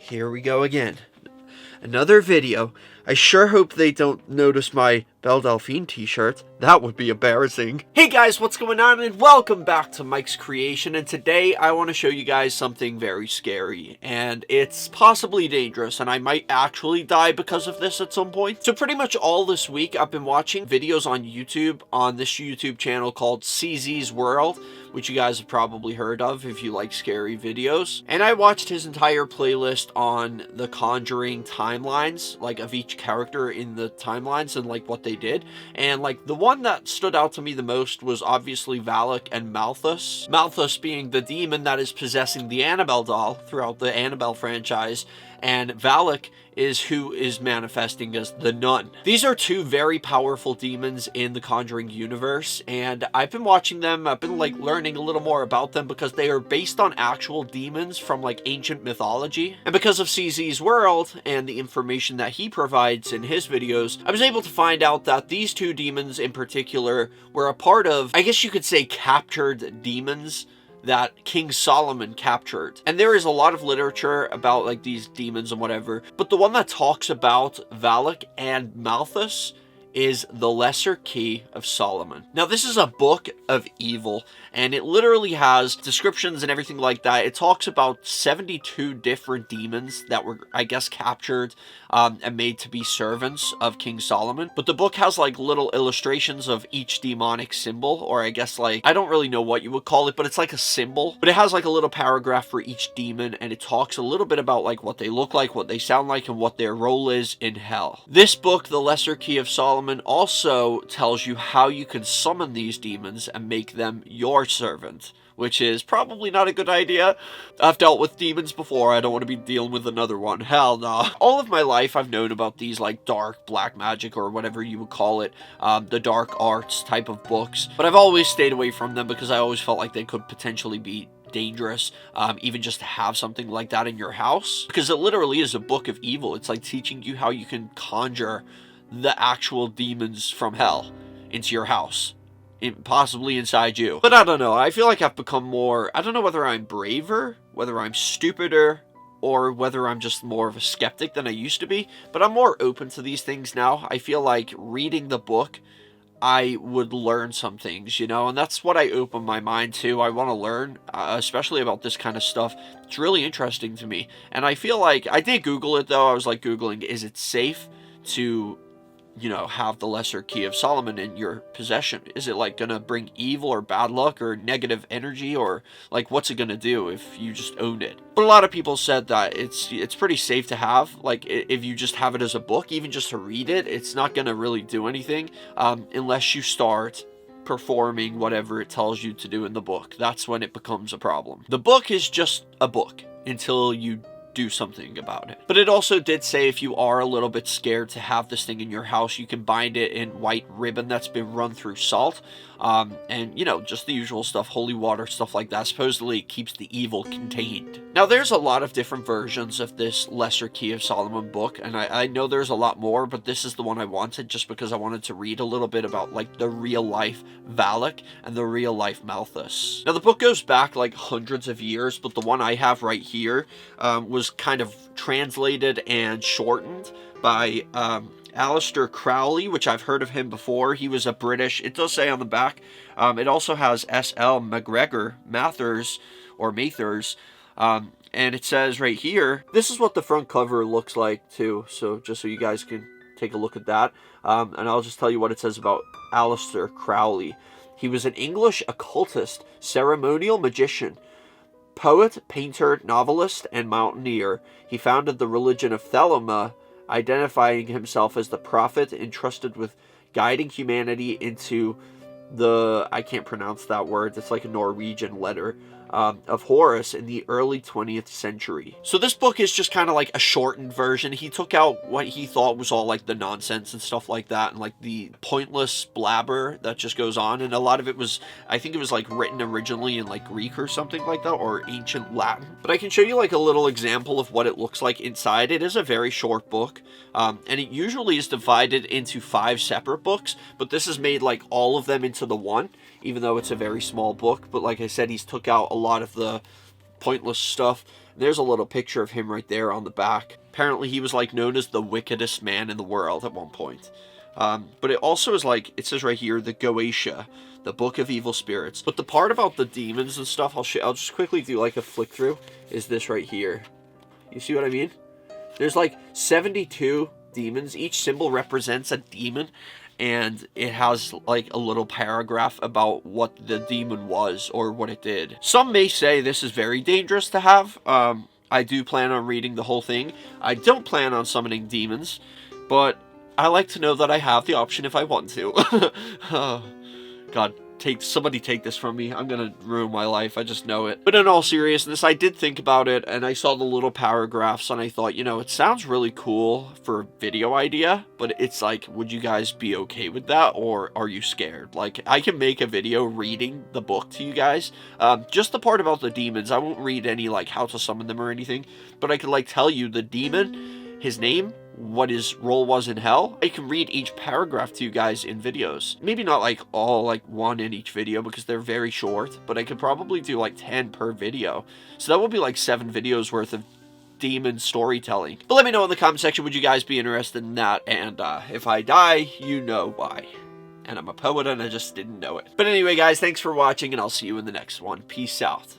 Here we go again. Another video. I sure hope they don't notice my Belle Delphine t-shirt. That would be embarrassing. Hey guys, what's going on? And welcome back to Mike's Creation. And today I want to show you guys something very scary. And it's possibly dangerous. And I might actually die because of this at some point. So pretty much all this week I've been watching videos on YouTube on this YouTube channel called CZ's World, which you guys have probably heard of if you like scary videos. And I watched his entire playlist on the Conjuring timelines, like of each character in the timelines and like what they did. And like the one that stood out to me the most was obviously Valak and Malthus. Malthus being the demon that is possessing the Annabelle doll throughout the Annabelle franchise, and Valak is who is manifesting as the nun. These are two very powerful demons in the Conjuring universe, and I've been watching them. I've been like learning a little more about them because they are based on actual demons from like ancient mythology. And because of CZ's World and the information that he provides in his videos, I was able to find out that these two demons in particular were a part of, I guess you could say, captured demons that King Solomon captured. And there is a lot of literature about like these demons and whatever, but the one that talks about Valak and Malthus is the Lesser Key of Solomon. Now this is a book of evil, and it literally has descriptions and everything like that. It talks about 72 different demons that were, I guess, captured and made to be servants of King Solomon. But the book has like little illustrations of each demonic symbol, or I guess like, I don't really know what you would call it, but it's like a symbol. But it has like a little paragraph for each demon, and it talks a little bit about like what they look like, what they sound like, and what their role is in hell. This book, The Lesser Key of Solomon, also tells you how you can summon these demons and make them your servant, which is probably not a good idea. I've dealt with demons before. I don't want to be dealing with another one. Hell no. All of my life I've known about these like dark black magic, or whatever you would call it, the dark arts type of books, but I've always stayed away from them because I always felt like they could potentially be dangerous, even just to have something like that in your house, because it literally is a book of evil. It's like teaching you how you can conjure the actual demons from hell into your house, possibly inside you. But I don't know, I feel like I've become more, I don't know whether I'm braver, whether I'm stupider, or whether I'm just more of a skeptic than I used to be, but I'm more open to these things now. I feel like reading the book, I would learn some things, you know, and that's what I open my mind to. I want to learn, especially about this kind of stuff. It's really interesting to me, and I feel like, I did Google it though. I was like Googling, is it safe to, you know, have the Lesser Key of Solomon in your possession? Is it like gonna bring evil or bad luck or negative energy, or like what's it gonna do if you just own it? But a lot of people said that it's pretty safe to have. Like if you just have it as a book, even just to read it, it's not gonna really do anything unless you start performing whatever it tells you to do in the book. That's when it becomes a problem. The book is just a book until you do something about it. But it also did say if you are a little bit scared to have this thing in your house, you can bind it in white ribbon that's been run through salt, and you know, just the usual stuff, holy water, stuff like that. Supposedly it keeps the evil contained. Now there's a lot of different versions of this Lesser Key of Solomon book, and I know there's a lot more, but this is the one I wanted just because I wanted to read a little bit about like the real life Valak and the real life Malthus. Now the book goes back like hundreds of years, but the one I have right here was kind of translated and shortened by Aleister Crowley, which I've heard of him before. He was a British, it does say on the back. It also has S.L. MacGregor, Mathers, or Mathers, and it says right here, this is what the front cover looks like too, so just so you guys can take a look at that. And I'll just tell you what it says about Aleister Crowley. He was an English occultist, ceremonial magician, poet, painter, novelist, and mountaineer. He founded the religion of Thelema, identifying himself as the prophet entrusted with guiding humanity into the, I can't pronounce that word, it's like a Norwegian letter, of Horus in the early 20th century. So this book is just kind of like a shortened version. He took out what he thought was all like the nonsense and stuff like that, and like the pointless blabber that just goes on, and a lot of it was, I think it was like written originally in like Greek or something like that, or ancient Latin. But I can show you like a little example of what it looks like inside. It is a very short book, and it usually is divided into 5 separate books, but this has made like all of them into the one, even though it's a very small book. But like I said, he's took out a lot of the pointless stuff, There's a little picture of him right there on the back. Apparently he was like known as the wickedest man in the world at one point. But it also is like, it says right here, the Goetia, the Book of Evil Spirits. But the part about the demons and stuff, I'll just quickly do like a flick through, is this right here. You see what I mean? There's like 72 demons. Each symbol represents a demon, and it has like a little paragraph about what the demon was or what it did. Some may say this is very dangerous to have. I do plan on reading the whole thing. I don't plan on summoning demons, but I like to know that I have the option if I want to. Oh, God, somebody take this from me. I'm gonna ruin my life, I just know it. But in all seriousness, I did think about it, and I saw the little paragraphs, and I thought, you know, it sounds really cool for a video idea, but it's like, would you guys be okay with that, or are you scared? Like, I can make a video reading the book to you guys. Just the part about the demons, I won't read any, like, how to summon them or anything, but I could, like, tell you the demon, his name, what his role was in hell. I can read each paragraph to you guys in videos. Maybe not like all like one in each video because they're very short, but I could probably do like 10 per video. So that would be like 7 videos worth of demon storytelling. But let me know in the comment section, would you guys be interested in that? And if I die, you know why. And I'm a poet and I just didn't know it. But anyway guys, thanks for watching, and I'll see you in the next one. Peace out.